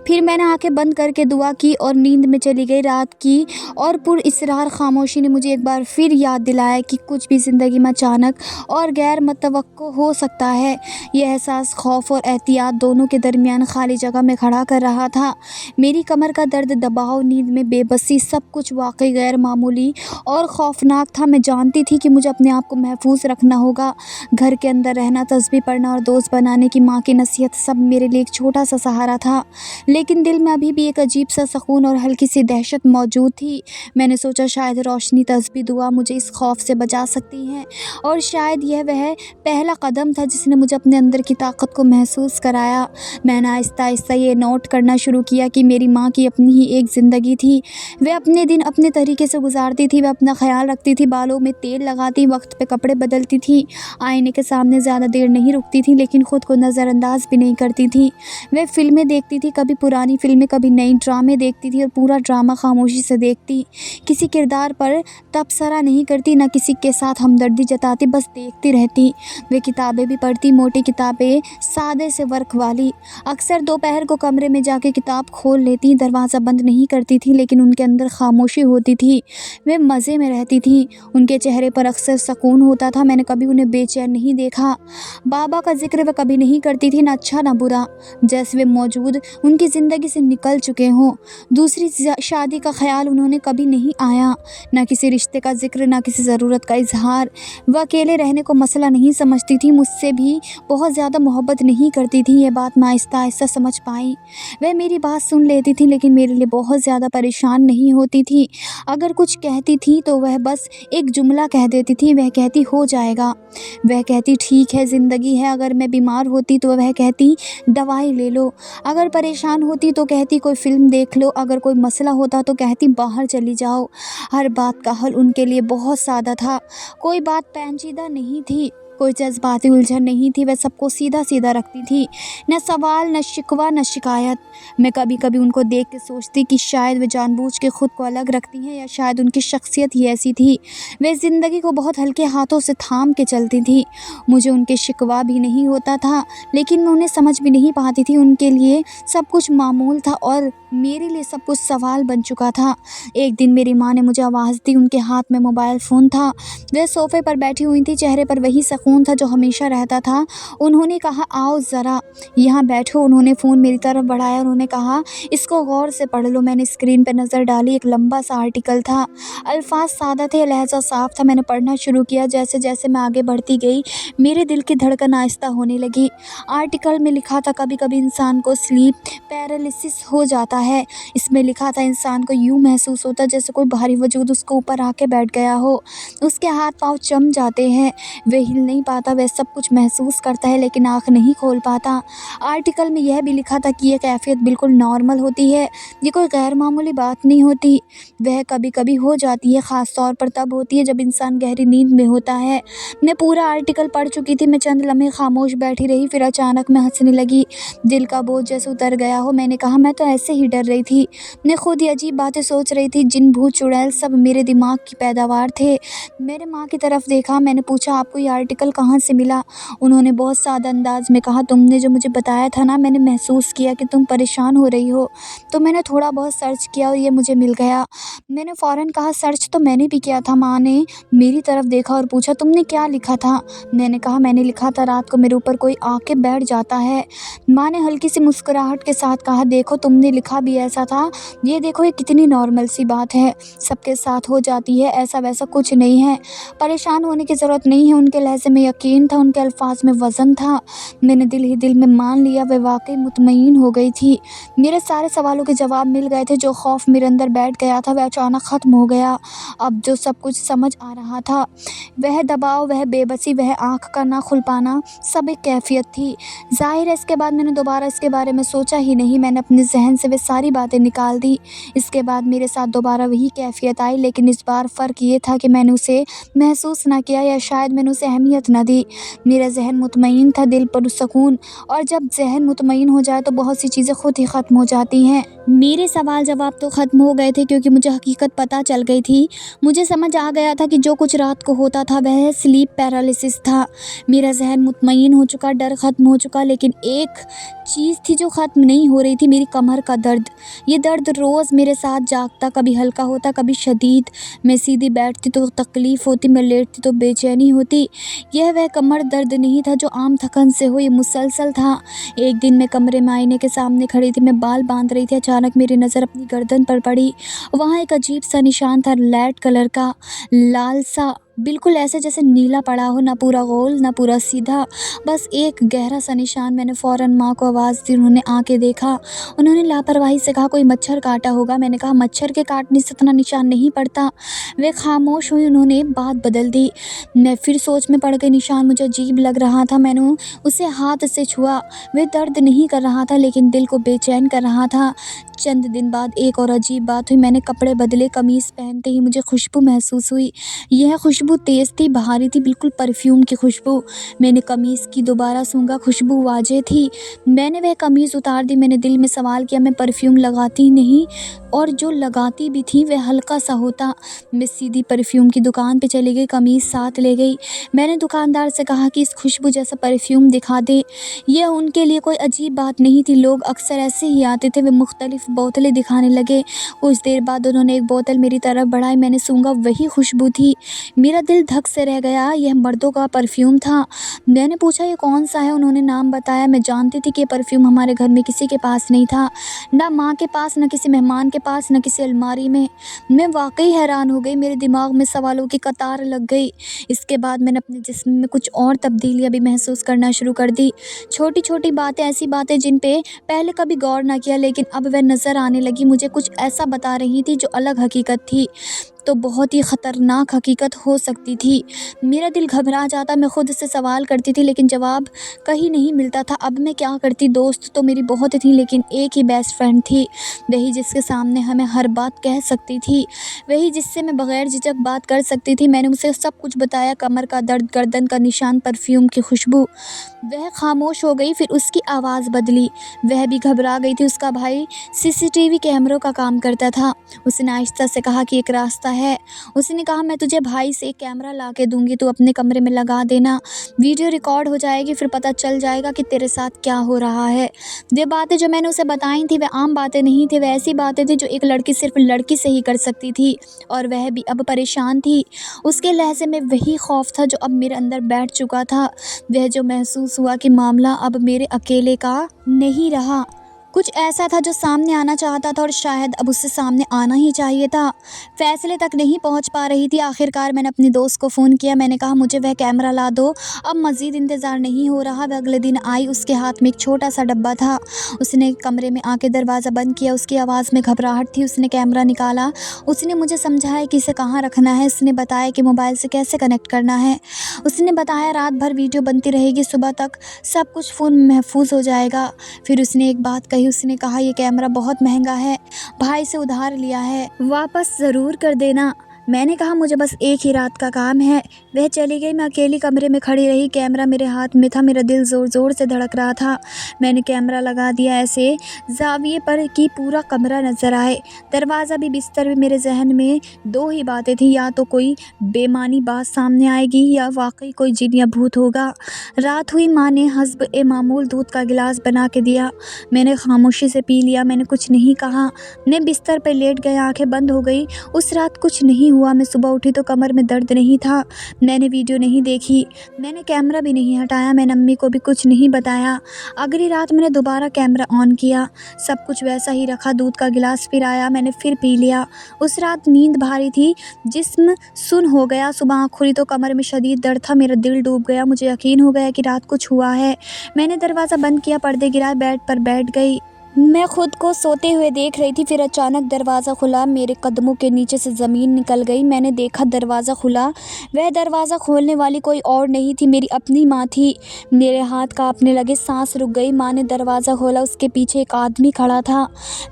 پھر میں نے آنکھیں بند کر کے دعا کی اور نیند میں چلی گئی۔ رات کی اور پر اسرار خاموشی نے مجھے ایک بار پھر یاد دلایا کہ کچھ بھی زندگی میں اچانک اور غیر متوقع ہو سکتا ہے۔ یہ احساس خوف اور احتیاط دونوں کے درمیان خالی جگہ میں کھڑا کر رہا تھا۔ میری کمر کا درد، دباؤ، نیند میں بے بسی، سب کچھ واقعی غیر معمولی اور خوفناک تھا۔ میں جانتی تھی کہ مجھے اپنے آپ کو محفوظ رکھنا ہوگا۔ گھر کے اندر رہنا، تسبیح پڑھنا اور دوست بنانے کی ماں کی نصیحت سب میرے لیے ایک چھوٹا سا سہارا تھا، لیکن دل میں ابھی بھی ایک عجیب سا سکون اور ہلکی سی دہشت موجود تھی۔ میں نے سوچا شاید روشنی، تسبیح، دعا مجھے اس خوف سے بچا سکتی ہیں، اور شاید یہ وہ پہلا قدم تھا جس نے مجھے اپنے اندر کی طاقت کو محسوس کرایا۔ میں نے آہستہ آہستہ یہ نوٹ کرنا شروع کیا کہ میری ماں کی اپنی ہی ایک زندگی تھی۔ وہ اپنے دن اپنے طریقے سے گزارتی تھی۔ وہ اپنا خیال رکھتی تھی، بالوں میں تیل لگاتی، وقت پہ کپڑے بدلتی تھی، آئینے کے سامنے زیادہ دیر نہیں رکتی تھی، لیکن خود کو نظر انداز بھی نہیں کرتی تھی۔ وہ فلمیں دیکھتی تھی، کبھی پرانی فلمیں، کبھی نئی، ڈرامے دیکھتی تھی اور پورا ڈرامہ خاموشی سے دیکھتی۔ کسی کردار پر تبصرہ نہیں کرتی، نہ کسی کے ساتھ ہمدردی جتاتی، بس دیکھتی رہتی۔ وہ کتابیں بھی پڑھتی، موٹی کتابیں، سادے سے ورق والی۔ اکثر دوپہر کو کمرے میں جا کے کتاب کھول لیتی، دروازہ بند نہیں کرتی تھی، لیکن ان کے اندر خاموشی ہوتی تھی۔ وہ مزے میں رہتی تھیں، ان کے چہرے پر اکثر سکون ہوتا تھا۔ میں نے کبھی انہیں بے چین نہیں دیکھا۔ بابا کا ذکر وہ کبھی نہیں کرتی تھی، نہ اچھا نہ برا، جیسے وہ موجود ان کی زندگی سے نکل چکے ہوں۔ دوسری شادی کا خیال انہوں نے کبھی نہیں آیا، نہ کسی رشتے کا ذکر، نہ کسی ضرورت کا اظہار۔ وہ اکیلے رہنے کو مسئلہ نہیں سمجھتی تھی، مجھ سے بھی بہت زیادہ محبت نہیں کرتی تھی۔ یہ بات میں آہستہ آہستہ سمجھ پائی۔ وہ میری بات سن لیتی تھی، لیکن میرے لیے بہت زیادہ پریشان نہیں ہوتی تھی۔ اگر کچھ کہتی تھی تو وہ بس ایک جملہ کہہ دیتی تھی۔ وہ کہتی ہو جائے گا، وہ کہتی ٹھیک ہے، زندگی ہے۔ اگر میں بیمار ہوتی تو وہ کہتی دوائی لے لو، اگر پریشان ہوتی تو کہتی کوئی فلم دیکھ لو، اگر کوئی مسئلہ ہوتا تو کہتی باہر چلی جاؤ۔ ہر بات کا حل ان کے لیے بہت سادہ تھا، کوئی بات پیچیدہ نہیں تھی، کوئی جذباتی الجھن نہیں تھی۔ وہ سب کو سیدھا سیدھا رکھتی تھی، نہ سوال، نہ شکوہ، نہ شکایت۔ میں کبھی کبھی ان کو دیکھ کے سوچتی کہ شاید وہ جان بوجھ کے خود کو الگ رکھتی ہیں، یا شاید ان کی شخصیت ہی ایسی تھی۔ وہ زندگی کو بہت ہلکے ہاتھوں سے تھام کے چلتی تھی۔ مجھے ان کے شکوہ بھی نہیں ہوتا تھا، لیکن میں انہیں سمجھ بھی نہیں پاتی تھی۔ ان کے لیے سب کچھ معمول تھا اور میرے لیے سب کچھ سوال بن چکا تھا۔ ایک دن میری ماں نے مجھے آواز دی، ان کے ہاتھ میں موبائل فون تھا۔ وہ صوفے پر بیٹھی ہوئی تھی، چہرے پر وہی سکون تھا جو ہمیشہ رہتا تھا۔ انہوں نے کہا آؤ ذرا یہاں بیٹھو۔ انہوں نے فون میری طرف بڑھایا، انہوں نے کہا اس کو غور سے پڑھ لو۔ میں نے اسکرین پہ نظر ڈالی، ایک لمبا سا آرٹیکل تھا، الفاظ سادہ تھے، لہجہ صاف تھا۔ میں نے پڑھنا شروع کیا۔ جیسے جیسے میں آگے بڑھتی گئی میرے دل کی دھڑکن آہستہ ہونے لگی۔ آرٹیکل میں لکھا تھا کبھی کبھی انسان کو سلیپ پیرالائسس ہو جاتا ہے۔ اس میں لکھا تھا انسان کو یوں محسوس ہوتا ہے جیسے کوئی بھاری وجود اس کو اوپر آ کے بیٹھ گیا ہو، اس کے ہاتھ پاؤں چم جاتے ہیں، وہ ہل نہیں پاتا، وہ سب کچھ محسوس کرتا ہے لیکن آنکھ نہیں کھول پاتا۔ آرٹیکل میں یہ بھی لکھا تھا کہ یہ کیفیت بالکل نارمل ہوتی ہے، یہ کوئی غیر معمولی بات نہیں ہوتی، وہ کبھی کبھی ہو جاتی ہے، خاص طور پر تب ہوتی ہے جب انسان گہری نیند میں ہوتا ہے۔ میں پورا آرٹیکل پڑھ چکی تھی۔ میں چند لمحے خاموش بیٹھی رہی، پھر اچانک میں ہنسنے لگی، دل کا بوجھ جیسے اتر گیا ہو۔ میں نے کہا میں تو ایسے ہی ڈر رہی تھی، میں خود ہی عجیب باتیں سوچ رہی تھی، جن بھوت چڑیل سب میرے دماغ کی پیداوار تھے۔ میرے ماں کی طرف دیکھا، میں نے پوچھا آپ کو یہ آرٹیکل کہاں سے ملا؟ انہوں نے بہت سادہ انداز میں کہا تم نے جو مجھے بتایا تھا نا، میں نے محسوس کیا کہ تم پریشان ہو رہی ہو، تو میں نے تھوڑا بہت سرچ کیا اور یہ مجھے مل گیا۔ میں نے فوراً کہا سرچ تو میں نے بھی کیا تھا۔ ماں نے میری طرف دیکھا اور پوچھا تم نے کیا لکھا تھا؟ میں نے کہا میں نے لکھا تھا رات کو میرے اوپر کوئی آ کے بیٹھ جاتا ہے۔ ماں نے ہلکی سی مسکراہٹ کے ساتھ کہا دیکھو تم نے لکھا بھی ایسا تھا، یہ دیکھو یہ کتنی نارمل سی بات ہے، سب کے ساتھ ہو جاتی ہے، ایسا ویسا کچھ نہیں ہے، پریشان ہونے کی ضرورت نہیں ہے۔ ان کے لہجے میں یقین تھا، ان کے الفاظ میں وزن تھا۔ میں نے دل ہی دل میں مان لیا، وہ واقعی مطمئن ہو گئی تھی۔ میرے سارے سوالوں کے جواب مل گئے تھے، جو خوف میرے اندر بیٹھ گیا تھا وہ اچانک ختم ہو گیا۔ اب جو سب کچھ سمجھ آ رہا تھا، وہ دباؤ، وہ بے بسی، وہ آنکھ کا نہ کھل پانا، سب ایک کیفیت تھی۔ ظاہر ہے اس کے بعد میں نے دوبارہ اس کے بارے میں سوچا ہی نہیں، میں نے اپنے ذہن سے وہ ساری باتیں نکال دی۔ اس کے بعد میرے ساتھ دوبارہ وہی کیفیت آئی، لیکن اس بار فرق یہ تھا کہ میں نے اسے محسوس نہ کیا، یا شاید میں نے اسے اہمیت نہ دی۔ میرا ذہن مطمئن تھا، دل پرسکون، اور جب ذہن مطمئن ہو جائے تو بہت سی چیزیں خود ہی ختم ہو جاتی ہیں۔ میرے سوال جواب تو ختم ہو گئے تھے کیونکہ مجھے حقیقت پتہ چل گئی تھی۔ مجھے سمجھ آ گیا تھا کہ جو کچھ رات کو ہوتا تھا وہ سلیپ پیرالائسس تھا۔ میرا ذہن مطمئن ہو چکا، ڈر ختم ہو چکا، لیکن ایک چیز تھی جو ختم نہیں ہو رہی تھی، میری کمر کا درد۔ یہ درد روز میرے ساتھ جاگتا، کبھی ہلکا ہوتا، کبھی شدید۔ میں سیدھی بیٹھتی تو تکلیف ہوتی، میں لیٹتی تو بے چینی ہوتی۔ یہ وہ کمر درد نہیں تھا جو عام تھکن سے ہو، یہ مسلسل تھا۔ ایک دن میں کمرے میں آئینے کے سامنے کھڑی تھی، میں بال باندھ رہی تھی، اچانک میری نظر اپنی گردن پر پڑی۔ وہاں ایک عجیب سا نشان تھا، لیڈ کلر کا، لال سا، بالکل ایسے جیسے نیلا پڑا ہو، نہ پورا گول نہ پورا سیدھا، بس ایک گہرا سا نشان۔ میں نے فوراً ماں کو آواز دی، انہوں نے آ کے دیکھا۔ انہوں نے لاپرواہی سے کہا کوئی مچھر کاٹا ہوگا۔ میں نے کہا مچھر کے کاٹنے سے اتنا نشان نہیں پڑتا۔ وہ خاموش ہوئی، انہوں نے بات بدل دی۔ میں پھر سوچ میں پڑ گئی، نشان مجھے عجیب لگ رہا تھا۔ میں نے اسے ہاتھ سے چھوا، وہ درد نہیں کر رہا تھا لیکن دل کو بے چین کر رہا تھا۔ چند دن بعد ایک اور عجیب بات ہوئی، میں نے کپڑے بدلے، قمیص پہنتے ہی مجھے خوشبو محسوس ہوئی۔ یہ خوشبو تیز تھی، بھاری تھی، بالکل پرفیوم کی خوشبو۔ میں نے قمیص کی دوبارہ سونگھا، خوشبو واضح تھی۔ میں نے وہ قمیص اتار دی۔ میں نے دل میں سوال کیا، میں پرفیوم لگاتی نہیں، اور جو لگاتی بھی تھی وہ ہلکا سا ہوتا۔ میں سیدھی پرفیوم کی دکان پہ چلی گئی، قمیص ساتھ لے گئی۔ میں نے دکاندار سے کہا کہ اس خوشبو جیسا پرفیوم دکھا دے۔ یہ ان کے لیے کوئی عجیب بات نہیں تھی، لوگ اکثر ایسے ہی آتے تھے۔ وہ مختلف بوتلیں دکھانے لگے۔ کچھ دیر بعد انہوں نے ایک بوتل میری طرف بڑھائی، میں نے سونگھا، وہی خوشبو تھی۔ میرا دل دھک سے رہ گیا، یہ مردوں کا پرفیوم تھا۔ میں نے پوچھا یہ کون سا ہے؟ انہوں نے نام بتایا۔ میں جانتی تھی کہ یہ پرفیوم ہمارے گھر میں کسی کے پاس نہیں تھا، نہ ماں کے پاس، نہ کسی مہمان کے پاس، نہ کسی الماری میں۔ میں واقعی حیران ہو گئی، میرے دماغ میں سوالوں کی قطار لگ گئی۔ اس کے بعد میں نے اپنے جسم میں کچھ اور تبدیلیاں بھی محسوس کرنا شروع کر دی، چھوٹی چھوٹی باتیں، ایسی باتیں جن پہ پہلے کبھی غور نہ کیا، لیکن اب وہ نظر آنے لگی، مجھے کچھ ایسا بتا رہی تھی جو الگ حقیقت تھی، تو بہت ہی خطرناک حقیقت ہو سکتی تھی۔ میرا دل گھبرا جاتا، میں خود سے سوال کرتی تھی لیکن جواب کہیں نہیں ملتا تھا۔ اب میں کیا کرتی؟ دوست تو میری بہت تھیں لیکن ایک ہی بیسٹ فرینڈ تھی، وہی جس کے سامنے ہمیں ہر بات کہہ سکتی تھی، وہی جس سے میں بغیر جھجک بات کر سکتی تھی۔ میں نے اسے سب کچھ بتایا، کمر کا درد، گردن کا نشان، پرفیوم کی خوشبو۔ وہ خاموش ہو گئی، پھر اس کی آواز بدلی، وہ بھی گھبرا گئی تھی۔ اس کا بھائی CCTV کیمروں کا کام کرتا تھا۔ اس نے آہستہ سے کہا کہ ایک راستہ ہے۔ اس نے کہا میں تجھے بھائی سے ایک کیمرہ لا کے دوں گی، تو اپنے کمرے میں لگا دینا، ویڈیو ریکارڈ ہو جائے گی، پھر پتہ چل جائے گا کہ تیرے ساتھ کیا ہو رہا ہے۔ وہ باتیں جو میں نے اسے بتائی تھیں وہ عام باتیں نہیں تھیں، وہ ایسی باتیں تھیں جو ایک لڑکی صرف لڑکی سے ہی کر سکتی تھی، اور وہ بھی اب پریشان تھی۔ اس کے لہجے میں وہی خوف تھا جو اب میرے اندر بیٹھ چکا تھا، وہ جو محسوس ہوا کہ معاملہ اب میرے اکیلے کا نہیں رہا، کچھ ایسا تھا جو سامنے آنا چاہتا تھا، اور شاید اب اس سے سامنے آنا ہی چاہیے تھا۔ فیصلے تک نہیں پہنچ پا رہی تھی۔ آخرکار میں نے اپنی دوست کو فون کیا، میں نے کہا مجھے وہ کیمرہ لا دو، اب مزید انتظار نہیں ہو رہا۔ وہ اگلے دن آئی، اس کے ہاتھ میں ایک چھوٹا سا ڈبہ تھا۔ اس نے کمرے میں آ کے دروازہ بند کیا، اس کی آواز میں گھبراہٹ تھی۔ اس نے کیمرہ نکالا، اس نے مجھے سمجھایا کہ اسے کہاں رکھنا ہے، اس نے بتایا کہ موبائل سے کیسے کنیکٹ کرنا ہے، اس نے بتایا رات بھر ویڈیو بنتی رہے گی، صبح تک سب کچھ فون میں محفوظ ہو جائے گا۔ پھر اس نے ایک بات کہی، اس نے کہا یہ کیمرہ بہت مہنگا ہے، بھائی سے ادھار لیا ہے، واپس ضرور کر دینا۔ میں نے کہا مجھے بس ایک ہی رات کا کام ہے۔ وہ چلی گئی، میں اکیلی کمرے میں کھڑی رہی، کیمرہ میرے ہاتھ میں تھا، میرا دل زور زور سے دھڑک رہا تھا۔ میں نے کیمرہ لگا دیا ایسے زاویے پر کہ پورا کمرہ نظر آئے، دروازہ بھی، بستر بھی۔ میرے ذہن میں دو ہی باتیں تھیں، یا تو کوئی بے معنی بات سامنے آئے گی یا واقعی کوئی جن یا بھوت ہوگا۔ رات ہوئی، ماں نے حسب معمول دودھ کا گلاس بنا کے دیا، میں نے خاموشی سے پی لیا، میں نے کچھ نہیں کہا۔ میں بستر پہ لیٹ گیا، آنکھیں بند ہو گئی۔ اس رات کچھ نہیں ہوا، میں صبح اٹھی تو کمر میں درد نہیں تھا، میں نے ویڈیو نہیں دیکھی، میں نے کیمرہ بھی نہیں ہٹایا، میں نے امی کو بھی کچھ نہیں بتایا۔ اگلی رات میں نے دوبارہ کیمرہ آن کیا، سب کچھ ویسا ہی رکھا، دودھ کا گلاس پھر آیا، میں نے پھر پی لیا۔ اس رات نیند بھاری تھی، جسم سن ہو گیا، صبح آنکھ کھلی تو کمر میں شدید درد تھا، میرا دل ڈوب گیا، مجھے یقین ہو گیا کہ رات کچھ ہوا ہے۔ میں نے دروازہ بند کیا، پردے گرائے، بیڈ پر بیٹھ گئی۔ میں خود کو سوتے ہوئے دیکھ رہی تھی، پھر اچانک دروازہ کھلا، میرے قدموں کے نیچے سے زمین نکل گئی۔ میں نے دیکھا دروازہ کھلا، وہ دروازہ کھولنے والی کوئی اور نہیں تھی، میری اپنی ماں تھی۔ میرے ہاتھ کانپنے لگے، سانس رک گئی۔ ماں نے دروازہ کھولا، اس کے پیچھے ایک آدمی کھڑا تھا۔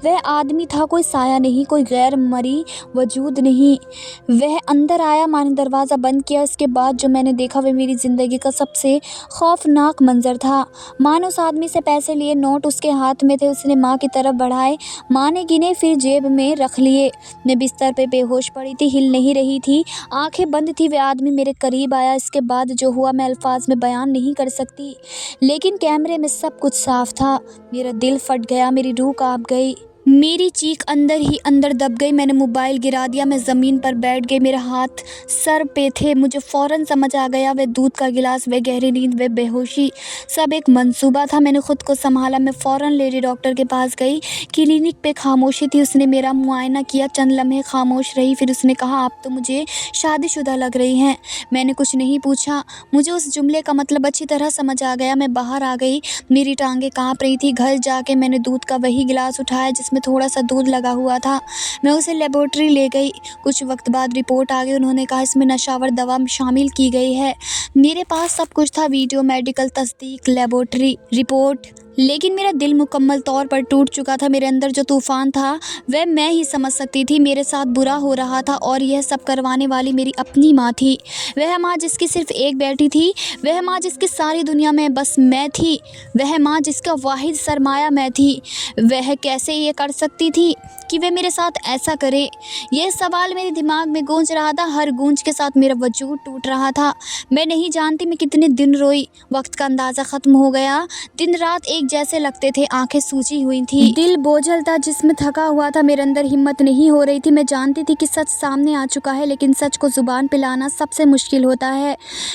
وہ آدمی تھا کوئی سایہ نہیں، کوئی غیر مرئی وجود نہیں۔ وہ اندر آیا، ماں نے دروازہ بند کیا۔ اس کے بعد جو میں نے دیکھا وہ میری زندگی کا سب سے خوفناک منظر تھا۔ ماں نے اس آدمی سے پیسے لیے، نوٹ اس کے ہاتھ میں تھے، اس نے ماں کی طرف بڑھائے، ماں نے گنے پھر جیب میں رکھ لیے۔ میں بستر پہ بے ہوش پڑی تھی، ہل نہیں رہی تھی، آنکھیں بند تھی۔ وہ آدمی میرے قریب آیا، اس کے بعد جو ہوا میں الفاظ میں بیان نہیں کر سکتی، لیکن کیمرے میں سب کچھ صاف تھا۔ میرا دل پھٹ گیا، میری روح کانپ گئی، میری چیخ اندر ہی اندر دب گئی۔ میں نے موبائل گرا دیا، میں زمین پر بیٹھ گئی، میرے ہاتھ سر پہ تھے۔ مجھے فوراً سمجھ آ گیا، وہ دودھ کا گلاس، وہ گہری نیند، وہ بے ہوشی، سب ایک منصوبہ تھا۔ میں نے خود کو سنبھالا، میں فوراً لیڈی ڈاکٹر کے پاس گئی۔ کلینک پہ خاموشی تھی، اس نے میرا معائنہ کیا، چند لمحے خاموش رہی، پھر اس نے کہا آپ تو مجھے شادی شدہ لگ رہی ہیں۔ میں نے کچھ نہیں پوچھا، مجھے اس جملے کا مطلب اچھی طرح سمجھ آ گیا۔ میں باہر آ گئی، میری ٹانگیں کانپ رہی تھی۔ گھر جا کے میں نے دودھ کا وہی گلاس اٹھایا جس میں تھوڑا سا دودھ لگا ہوا تھا، میں اسے لیبارٹری لے گئی۔ کچھ وقت بعد رپورٹ آ گئی، انہوں نے کہا اس میں نشاور دوا شامل کی گئی ہے۔ میرے پاس سب کچھ تھا، ویڈیو، میڈیکل تصدیق، لیبارٹری رپورٹ، لیکن میرا دل مکمل طور پر ٹوٹ چکا تھا۔ میرے اندر جو طوفان تھا وہ میں ہی سمجھ سکتی تھی۔ میرے ساتھ برا ہو رہا تھا اور یہ سب کروانے والی میری اپنی ماں تھی، وہ ماں جس کی صرف ایک بیٹی تھی، وہ ماں جس کی ساری دنیا میں بس میں تھی، وہ ماں جس کا واحد سرمایہ میں تھی۔ وہ کیسے یہ کر سکتی تھی کہ وہ میرے ساتھ ایسا کرے؟ یہ سوال میرے دماغ میں گونج رہا تھا، ہر گونج کے ساتھ میرا وجود ٹوٹ رہا تھا۔ میں نہیں جانتی میں کتنے دن روئی، وقت کا اندازہ ختم ہو گیا، دن رات ایک جیسے لگتے تھے، آنکھیں سوجی ہوئی تھی، دل بوجھل تھا، جسم تھکا ہوا تھا، میرے اندر ہمت نہیں ہو رہی تھی۔ میں جانتی تھی کہ سچ سامنے آ چکا ہے، لیکن سچ کو زبان پہ لانا سب سے مشکل ہوتا ہے۔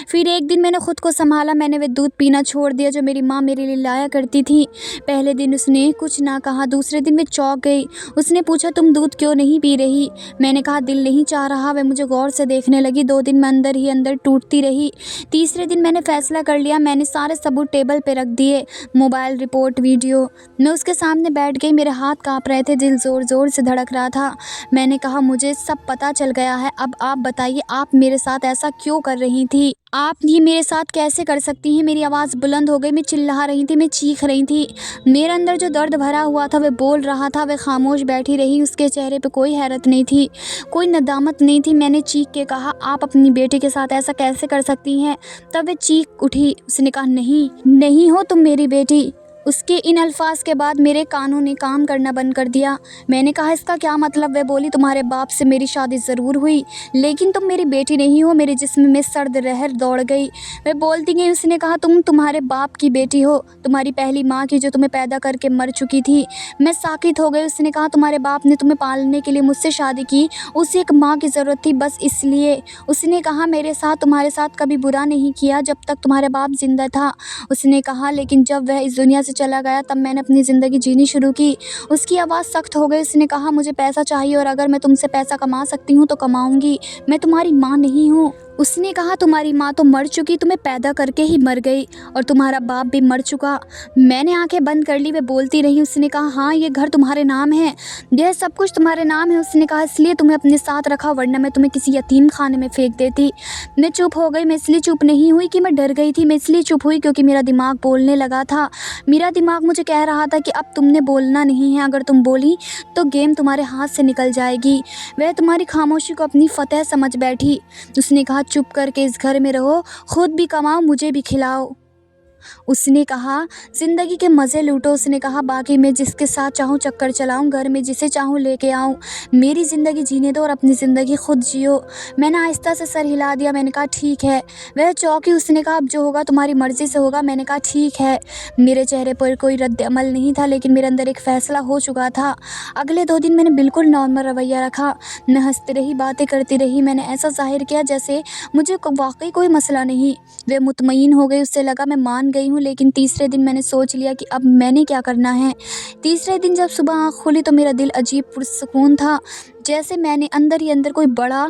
پھر ایک دن میں نے خود کو سنبھالا، میں نے وہ دودھ پینا چھوڑ دیا جو میری ماں میرے لیے لایا کرتی تھی۔ پہلے دن اس نے کچھ نہ کہا، دوسرے دن وہ چونک گئی، اس نے پوچھا تم دودھ کیوں نہیں پی رہی؟ میں نے کہا دل نہیں چاہ رہا۔ وہ مجھے غور سے دیکھنے لگی، 2 دن میں اندر ہی اندر ٹوٹتی رہی۔ تیسرے دن میں نے فیصلہ کر لیا، میں نے سارے ثبوت ٹیبل پہ رکھ دیے، موبائل، رپورٹ، ویڈیو۔ میں اس کے سامنے بیٹھ گئی، میرے ہاتھ کانپ رہے تھے، دل زور زور سے دھڑک رہا تھا۔ میں نے کہا مجھے سب پتہ چل گیا ہے، اب آپ بتائیے آپ میرے ساتھ ایسا کیوں کر رہی تھی؟ آپ یہ میرے ساتھ کیسے کر سکتی ہیں؟ میری آواز بلند ہو گئی، میں چلا رہی تھی، میں چیخ رہی تھی، میرے اندر جو درد بھرا ہوا تھا وہ بول رہا تھا۔ وہ خاموش بیٹھی رہی، اس کے چہرے پہ کوئی حیرت نہیں تھی، کوئی ندامت نہیں تھی۔ میں نے چیخ کے کہا آپ اپنی بیٹی کے ساتھ ایسا کیسے کر سکتی ہیں؟ تب وہ چیخ اٹھی، اس نے کہا نہیں ہو تم میری بیٹی۔ اس کے ان الفاظ کے بعد میرے کانوں نے کام کرنا بند کر دیا۔ میں نے کہا اس کا کیا مطلب؟ وہ بولی تمہارے باپ سے میری شادی ضرور ہوئی، لیکن تم میری بیٹی نہیں ہو۔ میرے جسم میں سرد لہر دوڑ گئی، وہ بولتی گئی، اس نے کہا تم تمہارے باپ کی بیٹی ہو، تمہاری پہلی ماں کی جو تمہیں پیدا کر کے مر چکی تھی۔ میں ساکت ہو گئی۔ اس نے کہا تمہارے باپ نے تمہیں پالنے کے لیے مجھ سے شادی کی، اسے ایک ماں کی ضرورت تھی بس اس لیے۔ اس نے کہا میرے ساتھ تمہارے ساتھ کبھی برا نہیں کیا جب تک تمہارا باپ زندہ تھا۔ اس نے کہا لیکن جب وہ اس دنیا سے چلا گیا تب میں نے اپنی زندگی جینی شروع کی۔ اس کی آواز سخت ہو گئی، اس نے کہا مجھے پیسہ چاہیے اور اگر میں تم سے پیسہ کما سکتی ہوں تو کماؤں گی، میں تمہاری ماں نہیں ہوں۔ اس نے کہا تمہاری ماں تو مر چکی، تمہیں پیدا کر کے ہی مر گئی، اور تمہارا باپ بھی مر چکا۔ میں نے آنکھیں بند کر لی، وہ بولتی رہی۔ اس نے کہا ہاں یہ گھر تمہارے نام ہے، یہ سب کچھ تمہارے نام ہے۔ اس نے کہا اس لیے تمہیں اپنے ساتھ رکھا ورنہ میں تمہیں کسی یتیم خانے میں پھینک دیتی۔ میں چپ ہو گئی، میں اس لیے چپ نہیں ہوئی کہ میں ڈر گئی تھی، میں اس لیے چپ ہوئی کیونکہ میرا دماغ بولنے لگا تھا۔ میرا دماغ مجھے کہہ رہا تھا کہ اب تم نے بولنا نہیں ہے، اگر تم بولی تو گیم تمہارے ہاتھ سے نکل جائے گی۔ وہ تمہاری خاموشی کو اپنی فتح سمجھ بیٹھی۔ اس نے کہا چپ کر کے اس گھر میں رہو، خود بھی کماؤ، مجھے بھی کھلاؤ۔ اس نے کہا زندگی کے مزے لوٹو۔ اس نے کہا باقی میں جس کے ساتھ چاہوں چکر چلاؤں، گھر میں جسے چاہوں لے کے آؤں، میری زندگی جینے دو اور اپنی زندگی خود جیو۔ میں نے آہستہ سے سر ہلا دیا، میں نے کہا ٹھیک ہے۔ وہ چونکی، اس نے کہا اب جو ہوگا تمہاری مرضی سے ہوگا۔ میں نے کہا ٹھیک ہے۔ میرے چہرے پر کوئی رد عمل نہیں تھا، لیکن میرے اندر ایک فیصلہ ہو چکا تھا۔ اگلے 2 دن میں نے بالکل نارمل رویہ رکھا، میں ہنستی رہی، باتیں کرتی رہی، میں نے ایسا ظاہر کیا جیسے مجھے واقعی کوئی مسئلہ نہیں۔ وہ مطمئن ہو گئی، اس سے لگا میں مان گئی ہوں، لیکن تیسرے دن میں نے سوچ لیا کہ اب میں نے کیا کرنا ہے۔ تیسرے دن جب صبح آنکھ کھلی تو میرا دل عجیب پرسکون تھا، جیسے میں نے اندر ہی اندر کوئی بڑا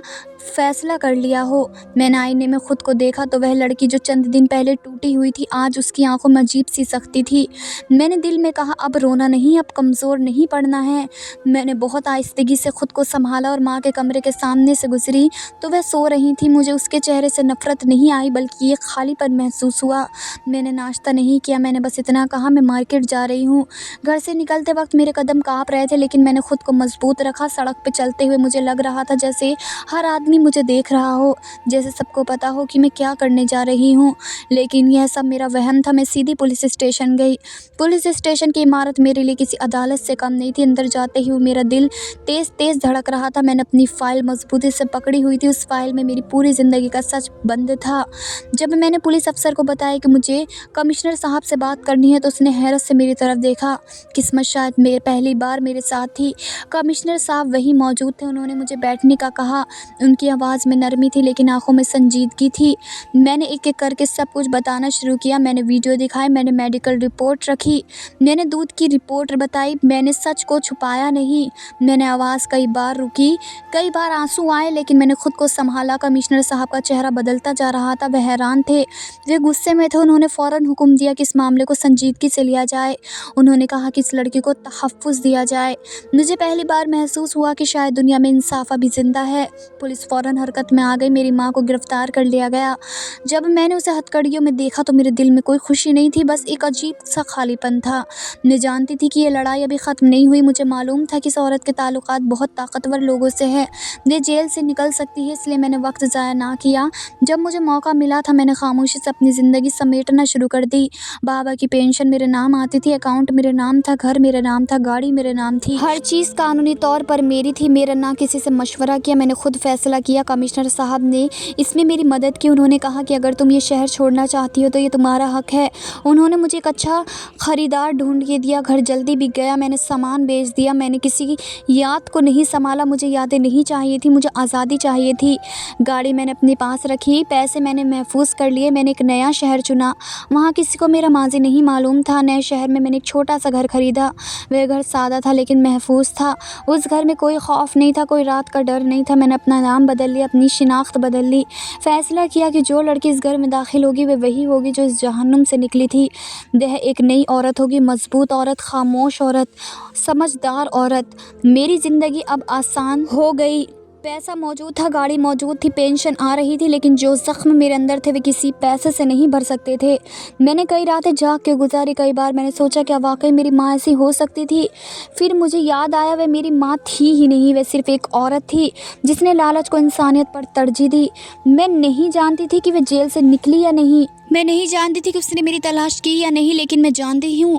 فیصلہ کر لیا ہو۔ میں نے آئینے میں خود کو دیکھا تو وہ لڑکی جو چند دن پہلے ٹوٹی ہوئی تھی آج اس کی آنکھوں میں عجیب سی سختی تھی۔ میں نے دل میں کہا اب رونا نہیں، اب کمزور نہیں پڑنا ہے۔ میں نے بہت آہستگی سے خود کو سنبھالا اور ماں کے کمرے کے سامنے سے گزری تو وہ سو رہی تھی۔ مجھے اس کے چہرے سے نفرت نہیں آئی بلکہ ایک خالی پن محسوس ہوا۔ میں نے ناشتہ نہیں کیا، میں نے بس اتنا کہا میں مارکیٹ جا رہی ہوں۔ گھر سے نکلتے وقت میرے قدم کانپ رہے تھے لیکن میں نے خود کو مضبوط رکھا۔ سڑک پہ چلتے ہوئے مجھے لگ رہا تھا جیسے ہر آدمی مجھے دیکھ رہا ہو، جیسے سب کو پتا ہو کہ میں کیا کرنے جا رہی ہوں، لیکن یہ سب میرا وہم تھا۔ میں سیدھی پولیس اسٹیشن گئی۔ پولیس اسٹیشن کی عمارت میرے لیے کسی عدالت سے کم نہیں تھی۔ اندر جاتے ہی میرا دل تیز تیز دھڑک رہا تھا۔ میں نے اپنی فائل مضبوطی سے پکڑی ہوئی تھی۔ اس فائل میں میری پوری زندگی کا سچ بند تھا۔ جب میں نے پولیس افسر کو بتایا کہ مجھے کمشنر صاحب سے بات کرنی ہے تو اس نے حیرت سے میری طرف دیکھا۔ قسمت شاید پہلی بار میرے ساتھ تھی۔ کمشنر صاحب وہیں موجود تھے۔ انہوں نے مجھے بیٹھنے کا کہا۔ ان کی آواز میں نرمی تھی لیکن آنکھوں میں سنجیدگی تھی۔ میں نے ایک ایک کر کے سب کچھ بتانا شروع کیا۔ میں نے ویڈیو دکھائے، میں نے میڈیکل رپورٹ رکھی، میں نے دودھ کی رپورٹ بتائی۔ میں نے سچ کو چھپایا نہیں۔ میں نے آواز کئی بار رکی، کئی بار آنسو آئے لیکن میں نے خود کو سنبھالا۔ کمشنر صاحب کا چہرہ بدلتا جا رہا تھا، وہ حیران تھے، وہ غصے میں تھے۔ انہوں نے فوراً حکم دیا کہ اس معاملے کو سنجیدگی سے لیا جائے۔ انہوں نے کہا کہ اس لڑکی کو تحفظ دیا جائے۔ مجھے پہلی بار محسوس ہوا کہ شاید دنیا میں انصاف ابھی زندہ ہے۔ پولیس فوراً حرکت میں آ گئی۔ میری ماں کو گرفتار کر لیا گیا۔ جب میں نے اسے ہتھکڑیوں میں دیکھا تو میرے دل میں کوئی خوشی نہیں تھی، بس ایک عجیب سا خالی پن تھا۔ میں جانتی تھی کہ یہ لڑائی ابھی ختم نہیں ہوئی۔ مجھے معلوم تھا کہ اس عورت کے تعلقات بہت طاقتور لوگوں سے ہیں، وہ جیل سے نکل سکتی ہے، اس لیے میں نے وقت ضائع نہ کیا۔ جب مجھے موقع ملا تھا میں نے خاموشی سے اپنی زندگی سمیٹنا شروع کر دی۔ بابا کی پینشن میرے نام آتی تھی، اکاؤنٹ میرے نام تھا، گھر میرے نام تھا، گاڑی میرے نام تھی، ہر چیز قانونی طور پر میری تھی۔ میرا نہ کسی سے مشورہ کیا، میں نے خود فیصلہ کیا۔ کمشنر صاحب نے اس میں میری مدد کی۔ انہوں نے کہا کہ اگر تم یہ شہر چھوڑنا چاہتی ہو تو یہ تمہارا حق ہے۔ انہوں نے مجھے ایک اچھا خریدار ڈھونڈ کے دیا، گھر جلدی بک گیا، میں نے سامان بیچ دیا۔ میں نے کسی یاد کو نہیں سنبھالا، مجھے یادیں نہیں چاہیے تھی، مجھے آزادی چاہیے تھی۔ گاڑی میں نے اپنے پاس رکھی، پیسے میں نے محفوظ کر لیے۔ میں نے ایک نیا شہر چنا، وہاں کسی کو میرا ماضی نہیں معلوم تھا۔ نئے شہر میں نے ایک چھوٹا سا گھر خریدا، وہ گھر سادہ تھا لیکن محفوظ تھا۔ اس گھر میں کوئی خوف نہیں تھا، کوئی رات کا ڈر نہیں تھا۔ میں نے اپنا نام بدل لیا، اپنی شناخت بدل لی، فیصلہ کیا کہ جو لڑکی اس گھر میں داخل ہوگی وہ وہی ہوگی جو اس جہنم سے نکلی تھی۔ وہ ایک نئی عورت ہوگی، مضبوط عورت، خاموش عورت، سمجھدار عورت۔ میری زندگی اب آسان ہو گئی۔ پیسہ موجود تھا، گاڑی موجود تھی، پینشن آ رہی تھی، لیکن جو زخم میرے اندر تھے وہ کسی پیسے سے نہیں بھر سکتے تھے۔ میں نے کئی راتیں جاگ کے گزاری، کئی بار میں نے سوچا کیا واقعی میری ماں ایسی ہو سکتی تھی؟ پھر مجھے یاد آیا وہ میری ماں تھی ہی نہیں، وہ صرف ایک عورت تھی جس نے لالچ کو انسانیت پر ترجیح دی۔ میں نہیں جانتی تھی کہ وہ جیل سے نکلی یا نہیں، میں نہیں جانتی تھی کہ اس نے میری تلاش کی یا نہیں، لیکن میں جانتی ہوں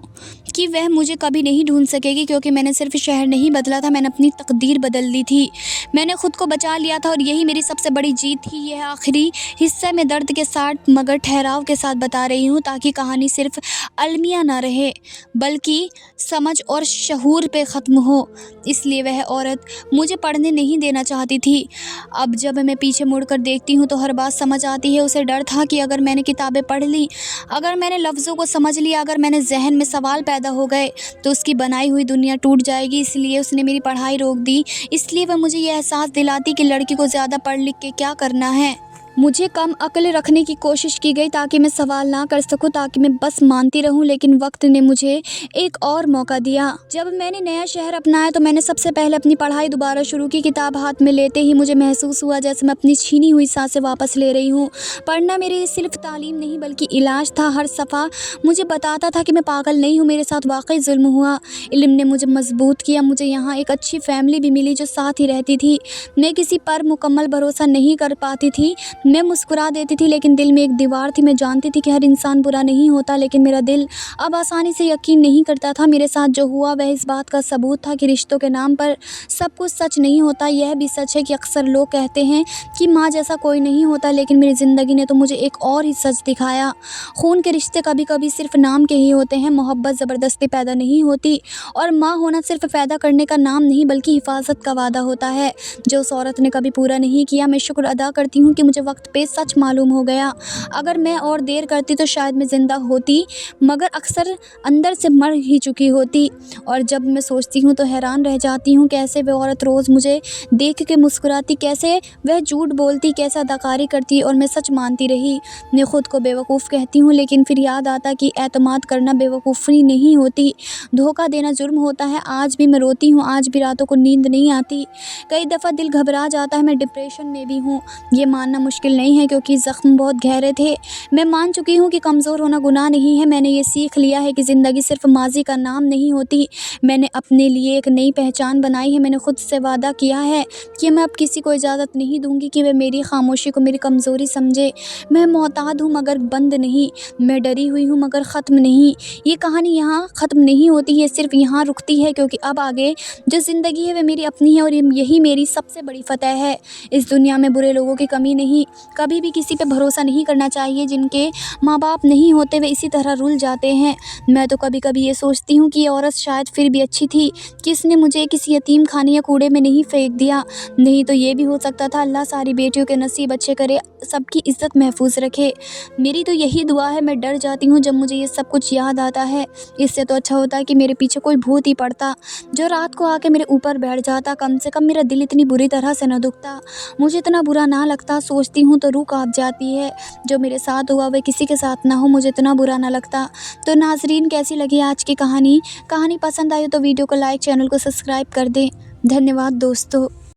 کہ وہ مجھے کبھی نہیں ڈھونڈ سکے گی، کیونکہ میں نے صرف شہر نہیں بدلا تھا، میں نے اپنی تقدیر بدل لی تھی۔ میں نے خود کو بچا لیا تھا اور یہی میری سب سے بڑی جیت تھی۔ یہ آخری حصہ میں درد کے ساتھ مگر ٹھہراؤ کے ساتھ بتا رہی ہوں تاکہ کہانی صرف المیہ نہ رہے بلکہ سمجھ اور شعور پہ ختم ہو۔ اس لیے وہ عورت مجھے پڑھنے نہیں دینا چاہتی تھی۔ اب جب میں پیچھے مڑ کر دیکھتی ہوں تو ہر بات سمجھ آتی ہے۔ اسے ڈر تھا کہ اگر میں نے کتابیں پڑھ لی، اگر میں نے لفظوں کو سمجھ لیا، اگر میں نے ذہن میں سوال پیدا ہو گئے تو اس کی بنائی ہوئی دنیا ٹوٹ جائے گی۔ اس لیے اس نے میری پڑھائی روک دی، اس لیے وہ مجھے یہ احساس دلاتی کہ لڑکی کو زیادہ پڑھ لکھ کے کیا کرنا ہے۔ مجھے کم عقل رکھنے کی کوشش کی گئی تاکہ میں سوال نہ کر سکوں، تاکہ میں بس مانتی رہوں، لیکن وقت نے مجھے ایک اور موقع دیا۔ جب میں نے نیا شہر اپنایا تو میں نے سب سے پہلے اپنی پڑھائی دوبارہ شروع کی۔ کتاب ہاتھ میں لیتے ہی مجھے محسوس ہوا جیسے میں اپنی چھینی ہوئی سانسیں واپس لے رہی ہوں۔ پڑھنا میرے لیے صرف تعلیم نہیں بلکہ علاج تھا۔ ہر صفحہ مجھے بتاتا تھا کہ میں پاگل نہیں ہوں، میرے ساتھ واقعی ظلم ہوا۔ علم نے مجھے مضبوط کیا، مجھے یہاں ایک اچھی فیملی بھی ملی جو ساتھ ہی رہتی تھی۔ میں کسی پر مکمل بھروسہ نہیں کر پاتی تھی، میں مسکرا دیتی تھی لیکن دل میں ایک دیوار تھی۔ میں جانتی تھی کہ ہر انسان برا نہیں ہوتا، لیکن میرا دل اب آسانی سے یقین نہیں کرتا تھا۔ میرے ساتھ جو ہوا وہ اس بات کا ثبوت تھا کہ رشتوں کے نام پر سب کچھ سچ نہیں ہوتا۔ یہ بھی سچ ہے کہ اکثر لوگ کہتے ہیں کہ ماں جیسا کوئی نہیں ہوتا، لیکن میری زندگی نے تو مجھے ایک اور ہی سچ دکھایا۔ خون کے رشتے کبھی کبھی صرف نام کے ہی ہوتے ہیں، محبت زبردستی پیدا نہیں ہوتی، اور ماں ہونا صرف پیدا کرنے کا نام نہیں بلکہ حفاظت کا وعدہ ہوتا ہے جو اس عورت نے کبھی پورا نہیں کیا۔ میں شکر ادا کرتی ہوں کہ مجھے وقت پہ سچ معلوم ہو گیا۔ اگر میں اور دیر کرتی تو شاید میں زندہ ہوتی، مگر اکثر اندر سے مر ہی چکی ہوتی۔ اور جب میں سوچتی ہوں تو حیران رہ جاتی ہوں، کیسے وہ عورت روز مجھے دیکھ کے مسکراتی، کیسے وہ جھوٹ بولتی، کیسے اداکاری کرتی اور میں سچ مانتی رہی۔ میں خود کو بیوقوف کہتی ہوں، لیکن پھر یاد آتا کہ اعتماد کرنا بیوقوفی نہیں ہوتی، دھوکہ دینا جرم ہوتا ہے۔ آج بھی میں روتی ہوں، آج بھی راتوں کو نیند نہیں آتی، کئی دفعہ دل گھبرا جاتا ہے، میں ڈپریشن میں بھی ہوں۔ یہ ماننا مشکل نہیں ہے کیونکہ زخم بہت گہرے تھے۔ میں مان چکی ہوں کہ کمزور ہونا گناہ نہیں ہے۔ میں نے یہ سیکھ لیا ہے کہ زندگی صرف ماضی کا نام نہیں ہوتی۔ میں نے اپنے لیے ایک نئی پہچان بنائی ہے۔ میں نے خود سے وعدہ کیا ہے کہ میں اب کسی کو اجازت نہیں دوں گی کہ وہ میری خاموشی کو میری کمزوری سمجھے۔ میں معتاد ہوں مگر بند نہیں، میں ڈری ہوئی ہوں مگر ختم نہیں۔ یہ کہانی یہاں ختم نہیں ہوتی، یہ صرف یہاں رکتی ہے، کیونکہ اب آگے جو زندگی ہے وہ میری اپنی ہے اور یہی میری سب سے بڑی فتح ہے۔ اس دنیا میں برے لوگوں کی کمی نہیں، کبھی بھی کسی پہ بھروسہ نہیں کرنا چاہیے۔ جن کے ماں باپ نہیں ہوتے وہ اسی طرح رل جاتے ہیں۔ میں تو کبھی کبھی یہ سوچتی ہوں کہ یہ عورت شاید پھر بھی اچھی تھی کہ اس نے مجھے کسی یتیم خانے یا کوڑے میں نہیں پھینک دیا، نہیں تو یہ بھی ہو سکتا تھا۔ اللہ ساری بیٹیوں کے نصیب اچھے کرے، سب کی عزت محفوظ رکھے۔ میری تو یہی دعا ہے۔ میں ڈر جاتی ہوں جب مجھے یہ سب کچھ یاد آتا ہے۔ اس سے تو اچھا ہوتا ہے کہ میرے پیچھے کوئی بھوت ہی پڑتا جو رات کو آ کے میرے اوپر بیٹھ جاتا، کم سے کم میرا دل اتنی بری طرح سے نہ دکھتا، مجھے اتنا برا نہ لگتا۔ سوچتی ہوں تو روح کانپ جاتی ہے۔ جو میرے ساتھ ہوا وہ کسی کے ساتھ نہ ہو، مجھے اتنا برا نہ لگتا۔ تو ناظرین، کیسی لگی آج کی کہانی پسند آئی تو ویڈیو کو لائک، چینل کو سبسکرائب کر دیں۔ دھنیہ واد دوستو۔